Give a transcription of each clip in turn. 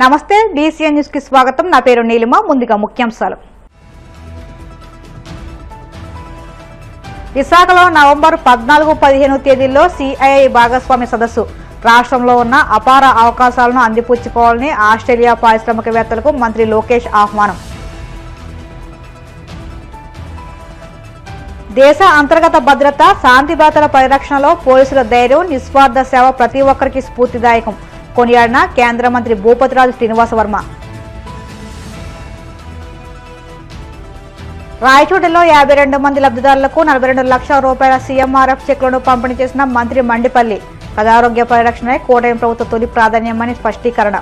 నమస్తే BCN news కి స్వాగతం. నా పేరు నీలిమ. ముందుగా ముఖ్యాంశాలు. విశాఖలో నవంబర్ 14-15 తేదీల్లో CII భాగస్వామ్య సదస్సు. రాష్ట్రంలో ఉన్న అపార అవకాశాలను అందిపుచ్చుకోవాలని ఆస్ట్రేలియా పారిశ్రామికవేత్తలకు మంత్రి లోకేష్ ఆహ్వానం. దేశ అంతర్గత భద్రత, శాంతి భద్రతల పరిరక్షణలో పోలీసుల ధైర్యం, నిస్వార్థ సేవ ప్రతి ఒక్కరికి స్ఫూర్తిదాయకం కొనియాడిన కేంద్ర మంత్రి భూపతిరాజు శ్రీనివాస వర్మ. రాయచోటిలో 52 మంది లబ్ధిదారులకు 42 లక్షల రూపాయల CMRF చెక్లను పంపిణీ చేసిన మంత్రి మండిపల్లి. ప్రజారోగ్య పరిరక్షణే కూటమి ప్రభుత్వ తొలి ప్రాధాన్యమని స్పష్టీకరణ.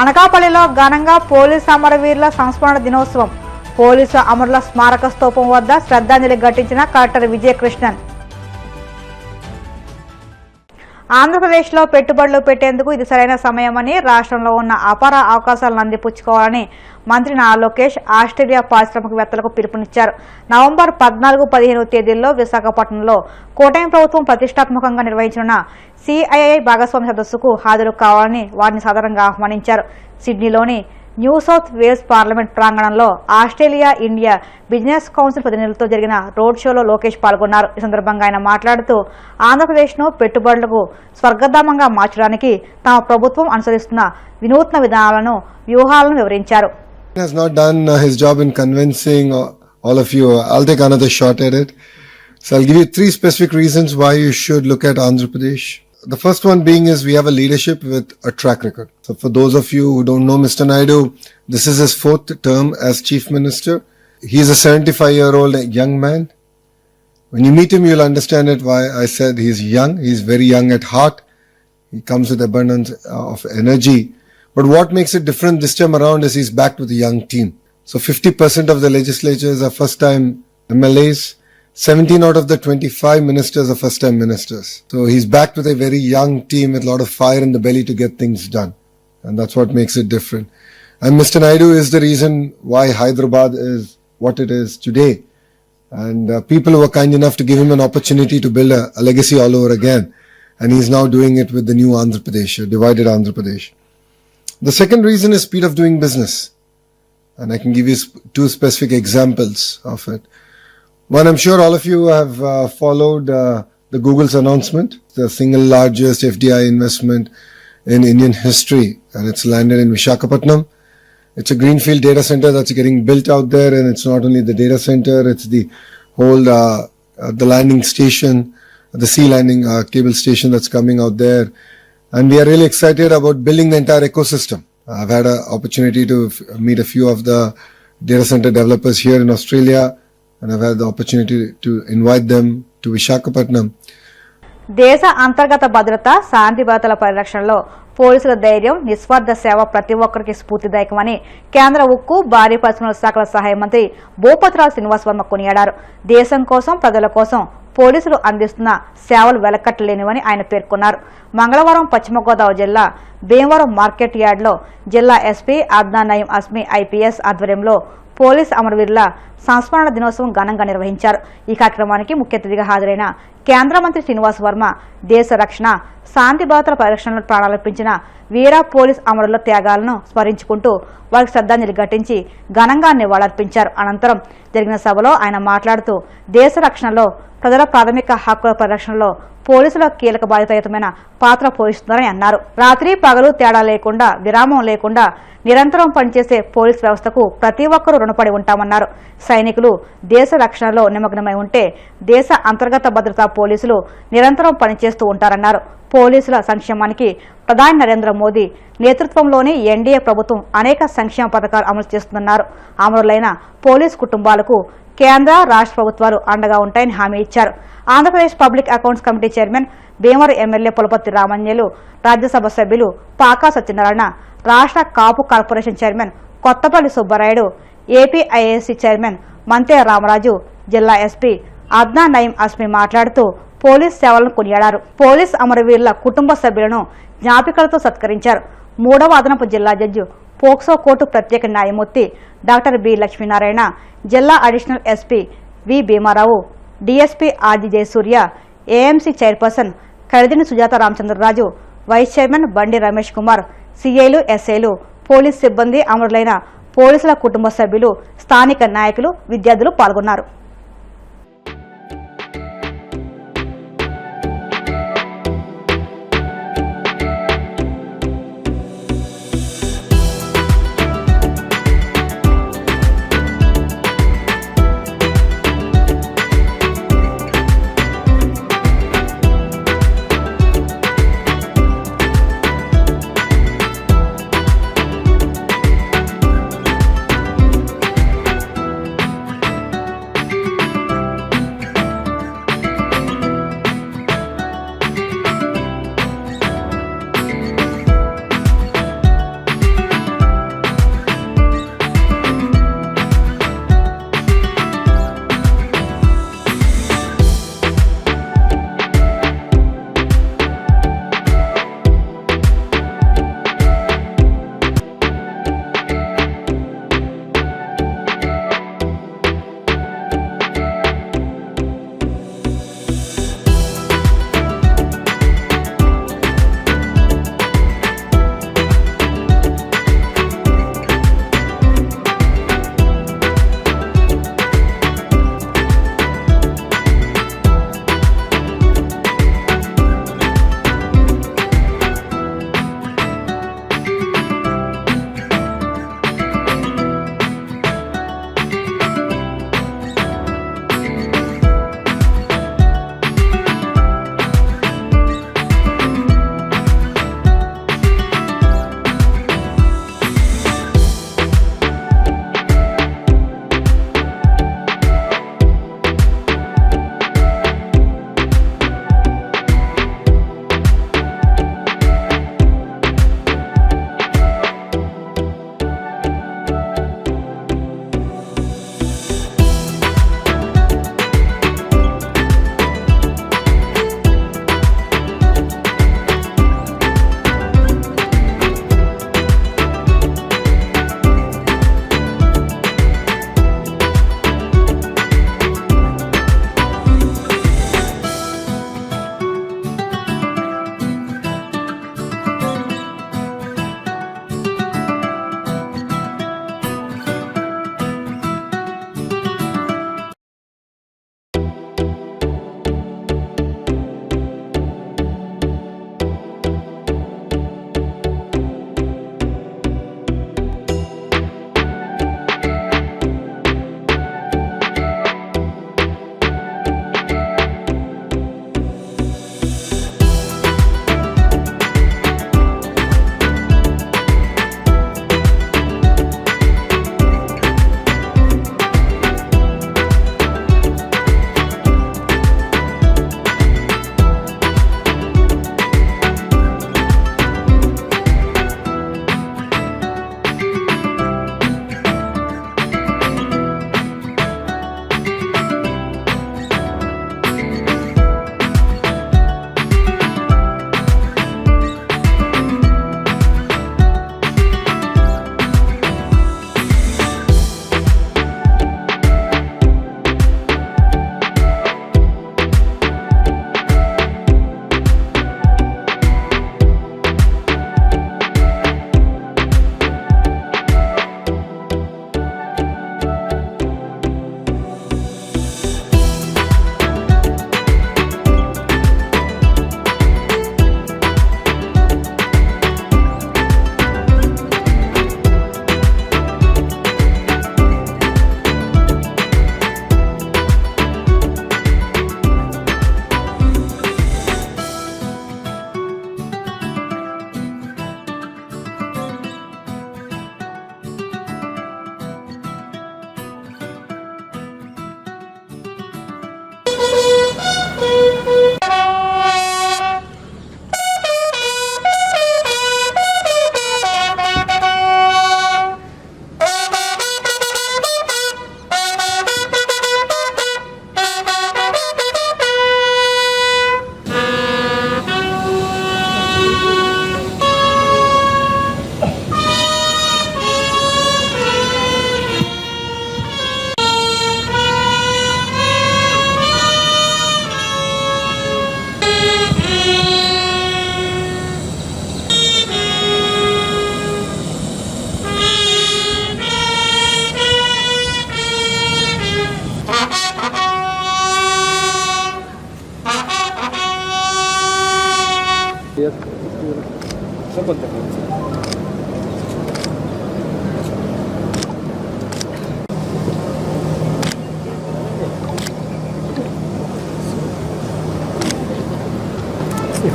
అనకాపల్లిలో ఘనంగా పోలీసు అమరవీరుల సంస్మరణ దినోత్సవం. పోలీసు అమరుల స్మారక స్తూపం వద్ద శ్రద్ధాంజలి ఘటించిన కలెక్టర్ విజయకృష్ణన్. ఆంధ్రప్రదేశ్లో పెట్టుబడులు పెట్టేందుకు ఇది సరైన సమయమని, రాష్ట్రంలో ఉన్న అపార అవకాశాలను అందిపుచ్చుకోవాలని మంత్రి నారా లోకేష్ ఆస్ట్రేలియా పారిశ్రామికవేత్తలకు పిలుపునిచ్చారు. నవంబర్ 14-15 తేదీల్లో విశాఖపట్నంలో కూటమి ప్రభుత్వం ప్రతిష్టాత్మకంగా నిర్వహించిన CII భాగస్వామ్య సదస్సుకు హాజరు కావాలని వారిని సాధారణంగా ఆహ్వానించారు. సిడ్నీలోని న్యూ సౌత్ వేల్స్ పార్లమెంట్ ప్రాంగణంలో ఆస్ట్రేలియా ఇండియా బిజినెస్ కౌన్సిల్ ప్రతినిధులతో జరిగిన రోడ్ షోలో లోకేష్ పాల్గొన్నారు. ఈ సందర్భంగా ఆయన మాట్లాడుతూ ఆంధ్రప్రదేశ్ను పెట్టుబడులకు స్వర్గధామంగా మార్చడానికి తమ ప్రభుత్వం అనుసరిస్తున్న వినూత్న విధానాలను, వ్యూహాలను వివరించారు. Has not done his job in convincing all of you. I'll take another shot at it. So I'll give you 3 specific reasons why you should look at Andhra Pradesh. The first one being is we have a leadership with a track record. So for those of you who don't know Mr. Naidu, this is his 4th term as Chief Minister. He is a 75-year-old young man. When you meet him, you'll understand it why I said he's young. He's very young at heart. He comes with abundance of energy. But what makes it different this time around is he's backed with a young team. So 50% of the legislatures are first-time MLAs. 17 out of the 25 ministers are first-time ministers. So he's backed with a very young team with a lot of fire in the belly to get things done. And that's what makes it different. And Mr. Naidu is the reason why Hyderabad is what it is today. And people were kind enough to give him an opportunity to build a legacy all over again. And he's now doing it with the new Andhra Pradesh, divided Andhra Pradesh. The second reason is speed of doing business. And I can give you 2 specific examples of it. One, I'm sure all of you have followed the Google's announcement, the single largest FDI investment in Indian history, and it's landed in Visakhapatnam. It's a greenfield data center that's getting built out there, and it's not only the data center, it's the whole the landing station, the sea landing cable station that's coming out there. And we are really excited about building the entire ecosystem. I've had an opportunity to meet a few of the data center developers here in Australia, and I've had the opportunity to invite them to Visakhapatnam. దేశ అంతర్గత భద్రత, శాంతి భద్రతల పరిరక్షణలో పోలీసుల ధైర్యం, నిస్వార్థ సేవ ప్రతి ఒక్కరికి స్ఫూర్తిదాయకమని కేంద్ర ఉక్కు, భారీ పరిశ్రమల శాఖల సహాయ మంత్రి భూపతిరాజు శ్రీనివాస వర్మ కొనియాడారు. దేశం కోసం, ప్రజల కోసం పోలీసులు అందిస్తున్న సేవలు వెలకట్టలేనివని ఆయన పేర్కొన్నారు. మంగళవారం పశ్చిమ గోదావరి జిల్లా భీమవరం మార్కెట్ యార్డ్లో జిల్లా SP అద్నాన్ నయీం అస్మి IPS ఆధ్వర్యంలో పోలీస్ అమరవీరుల సంస్మరణ దినోత్సవం ఘనంగా నిర్వహించారు. ఈ కార్యక్రమానికి ముఖ్య అతిథిగా హాజరైన కేంద్ర మంత్రి శ్రీనివాస వర్మ దేశ రక్షణ, శాంతి భద్రతల పరిరక్షణలో ప్రాణాలర్పించిన వీర పోలీస్ అమరుల త్యాగాలను స్మరించుకుంటూ వారికి శ్రద్ధాంజలి ఘటించి ఘనంగా నివాళులర్పించారు. అనంతరం జరిగిన సభలో ఆయన మాట్లాడుతూ దేశ రక్షణలో, ప్రజల ప్రాథమిక హక్కుల పరిరక్షణలో పోలీసుల కీలక బాధ్యతాయుతమైన పాత్ర పోషిస్తున్నారని అన్నారు. రాత్రి పగలు తేడా లేకుండా, విరామం లేకుండా నిరంతరం పనిచేసే పోలీస్ వ్యవస్థకు ప్రతి ఒక్కరూ రుణపడి ఉంటామన్నారు. సైనికులు దేశ రక్షణలో నిమగ్నమై ఉంటే దేశ అంతర్గత భద్రతా పోలీసులు నిరంతరం పనిచేస్తూ ఉంటారన్నారు. పోలీసుల సంక్షేమానికి ప్రధాని నరేంద్ర మోదీ నేతృత్వంలోని NDA ప్రభుత్వం అనేక సంక్షేమ పథకాలు అమలు చేస్తుందన్నారు. అమరులైన పోలీసు కుటుంబాలకు కేంద్ర, రాష్ట్ర ప్రభుత్వాలు అండగా ఉంటాయని హామీ ఇచ్చారు. Andhra Pradesh public accounts committee chairman, Bhimavaram MLA Pulaparthi Ramanyulu, Rajya Sabha సభ్యులు పాకా సత్యనారాయణ, రాష్ట్ర Kapu corporation chairman Kothapalli Subbarayudu, APIAC chairman Mante Ramaraju, జిల్లా SP అద్నాన్ నయీం అస్మి మాట్లాడుతూ పోలీస్ సేవలను కొనియాడారు. పోలీస్ అమరవీరుల కుటుంబ సభ్యులను జ్ఞాపికలతో సత్కరించారు. 3వ అదనపు జిల్లా జడ్జి, పోక్సో కోర్టు ప్రత్యేక న్యాయమూర్తి డాక్టర్ B లక్ష్మీనారాయణ, జిల్లా additional SP V Bhimarao, DSP RG Jayasuriya, AMC chairperson ఖైదీని సుజాత రామచంద్రరాజు, వైస్ చైర్మన్ బండి రమేష్ కుమార్, సీఐలు, ఎస్ఐలు, పోలీస్ సిబ్బంది, అమరులైన పోలీసుల కుటుంబ సభ్యులు, స్థానిక నాయకులు, విద్యార్థులు పాల్గొన్నారు.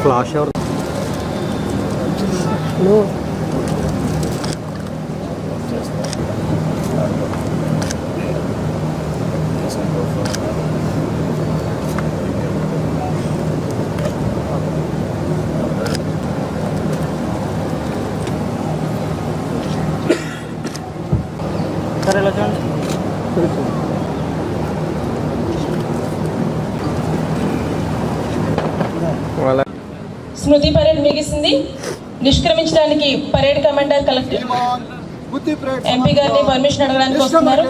ఫ్లాష్ ఎవరు సరే ఇలా చూడండి. స్మృతి పరేడ్ ముగిసింది. నిష్క్రమించడానికి పరేడ్ కమాండర్ కలెక్టర్ ఎంపీ గారిని పర్మిషన్ అడగడానికి వస్తున్నారు.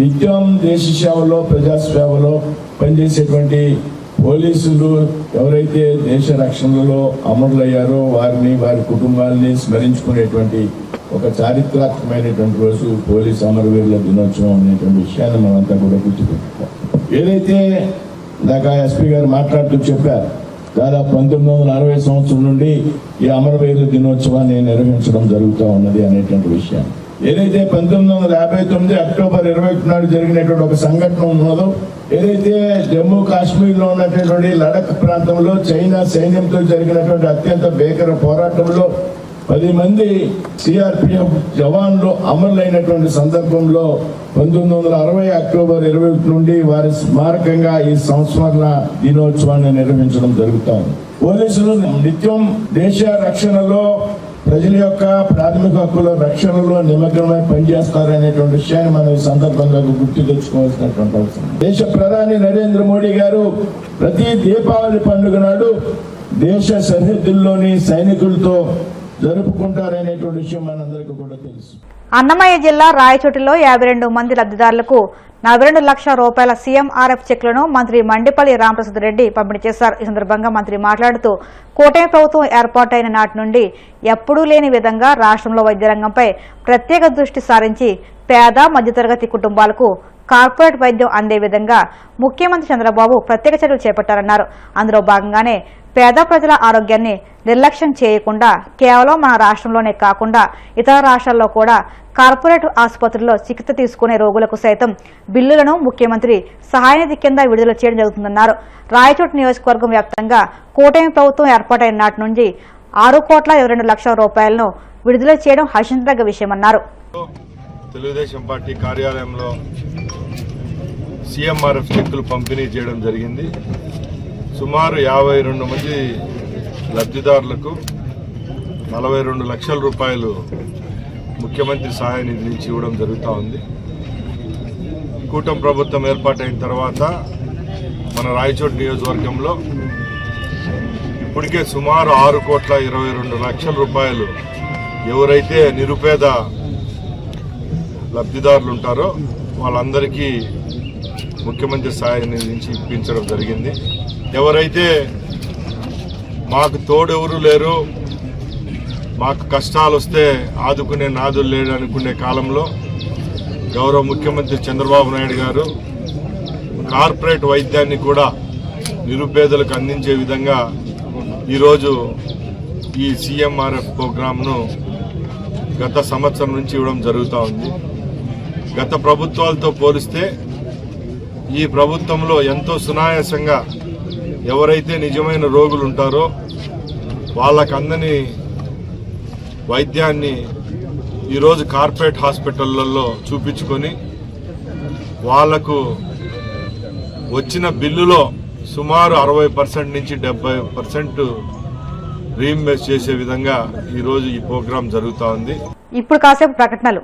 నిత్యం దేశ సేవలో ప్రజాసేవలో పనిచేసేటువంటి పోలీసులు ఎవరైతే దేశ రక్షణలో అమరులయ్యారో వారిని వారి కుటుంబాలని స్మరించుకునేటువంటి ఒక చారిత్రాత్మకమైనటువంటి రోజు పోలీసు అమరవీరుల దినోత్సవం అనేటువంటి విషయాన్ని మనంతా కూడా గుర్తుపెట్టుకోవాలి. ఏదైతే దాకా ఎస్పీ గారు మాట్లాడుతూ చెప్పారు, దాదాపు 1960 సంవత్సరం నుండి ఈ అమరవీరుల దినోత్సవాన్ని నిర్వహించడం జరుగుతూ ఉన్నది అనేటువంటి విషయాన్ని. ఏదైతే 1959 అక్టోబర్ 21 నాడు జరిగినటువంటి ఒక సంఘటన ఉన్నదో, ఏదైతే జమ్మూ కాశ్మీర్లో ఉన్నటువంటి లడఖ్ ప్రాంతంలో చైనా సైన్యంతో జరిగినటువంటి అత్యంత భీకర పోరాటంలో 10 మంది సిఆర్పిఎఫ్ జవాన్లు అమరులైనటువంటి సందర్భంలో 1960 అక్టోబర్ 21 నుండి వారి స్మారకంగా ఈ సంస్మరణ దినోత్సవాన్ని నిర్వహించడం జరుగుతుంది. పోలీసులు నిత్యం దేశ రక్షణలో ప్రజల యొక్క ప్రాథమిక హక్కుల రక్షణలో నిమగ్నమై పనిచేస్తారనేటువంటి విషయాన్ని మనం ఈ సందర్భంగా గుర్తు తెచ్చుకోవాల్సినటువంటి అవసరం. దేశ ప్రధాని నరేంద్ర మోడీ గారు ప్రతి దీపావళి పండుగ నాడు దేశ సరిహద్దుల్లోని సైనికులతో జరుపుకుంటారనేటువంటి విషయం మనందరికీ కూడా తెలుసు. అన్నమయ్య జిల్లా రాయచోటిలో 52 మంది లబ్ధిదారులకు 42 లక్షల రూపాయల సీఎంఆర్ఎఫ్ చెక్లను మంత్రి మండిపల్లి రామప్రసాద్ రెడ్డి పంపిణీ చేశారు. ఈ సందర్భంగా మంత్రి మాట్లాడుతూ కూటమి ప్రభుత్వం ఏర్పాటైన నాటి నుండి ఎప్పుడూ లేని విధంగా రాష్ట్రంలో వైద్య రంగంపై ప్రత్యేక దృష్టి సారించి పేద మధ్యతరగతి కుటుంబాలకు కార్పొరేట్ వైద్యం అందే విధంగా ముఖ్యమంత్రి చంద్రబాబు ప్రత్యేక చర్యలు చేపట్టారన్నారు. అందులో భాగంగానే పేద ప్రజల ఆరోగ్యాన్ని నిర్లక్ష్యం చేయకుండా కేవలం మన రాష్ట్రంలోనే కాకుండా ఇతర రాష్ట్రాల్లో కూడా కార్పొరేట్ ఆసుపత్రుల్లో చికిత్స తీసుకునే రోగులకు సైతం బిల్లులను ముఖ్యమంత్రి సహాయనిధి కింద విడుదల చేయడం జరుగుతుందన్నారు. రాయచోటి నియోజకవర్గం వ్యాప్తంగా కూటమి ప్రభుత్వం ఏర్పాటైన నాటి నుంచి 6,22,00,000 రూపాయలను విడుదల చేయడం హర్షించదగ్గ విషయమన్నారు. తెలుగుదేశం పార్టీ కార్యాలయంలో సీఎంఆర్ఎఫ్ చెక్కులు పంపిణీ చేయడం జరిగింది. సుమారు 52 మంది లబ్ధిదారులకు 42 లక్షల రూపాయలు ముఖ్యమంత్రి సహాయ నిధి నుంచి ఇవ్వడం జరుగుతూ ఉంది. కూటమి ప్రభుత్వం ఏర్పాటైన తర్వాత మన రాయచోటి నియోజకవర్గంలో ఇప్పటికే సుమారు 6,22,00,000 రూపాయలు ఎవరైతే నిరుపేద లబ్ధిదారులు ఉంటారో వాళ్ళందరికీ ముఖ్యమంత్రి సహాయ నిధి నుంచి ఇప్పించడం జరిగింది. ఎవరైతే మాకు తోడెవరు లేరు, మాకు కష్టాలు వస్తే ఆదుకునే నాదులు లేడు అనుకునే కాలంలో గౌరవ ముఖ్యమంత్రి చంద్రబాబు నాయుడు గారు కార్పొరేట్ వైద్యాన్ని కూడా నిరుపేదలకు అందించే విధంగా ఈరోజు ఈ సీఎంఆర్ఎఫ్ ప్రోగ్రాంను గత సంవత్సరం నుంచి ఇవ్వడం జరుగుతూ ఉంది. గత ప్రభుత్వాలతో పోలిస్తే ఈ ప్రభుత్వంలో ఎంతో సునాయాసంగా ఎవరైతే నిజమైన రోగులు ఉంటారో వాళ్ళకు అందని వైద్యాన్ని ఈరోజు కార్పొరేట్ హాస్పిటళ్లలో చూపించుకొని వాళ్లకు వచ్చిన బిల్లులో సుమారు 60% నుంచి 70% రీఇంబర్స్ చేసే విధంగా ఈరోజు ఈ ప్రోగ్రాం జరుగుతూ ఉంది. ఇప్పుడు కాసేపు ప్రకటనలు.